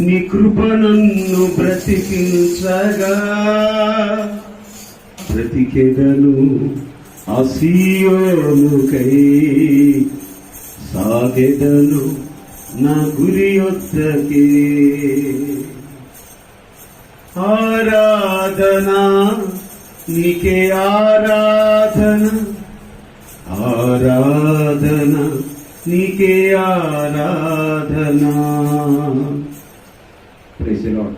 నీ కృప నన్ను బ్రతికించగా బ్రతికెదను ఆసీయోనుకై సాగెదను నా గురి యొద్దకే. ఆరాధన నీకే ఆరాధన, ఆరాధన నీకే ఆరాధన. Praise the lord.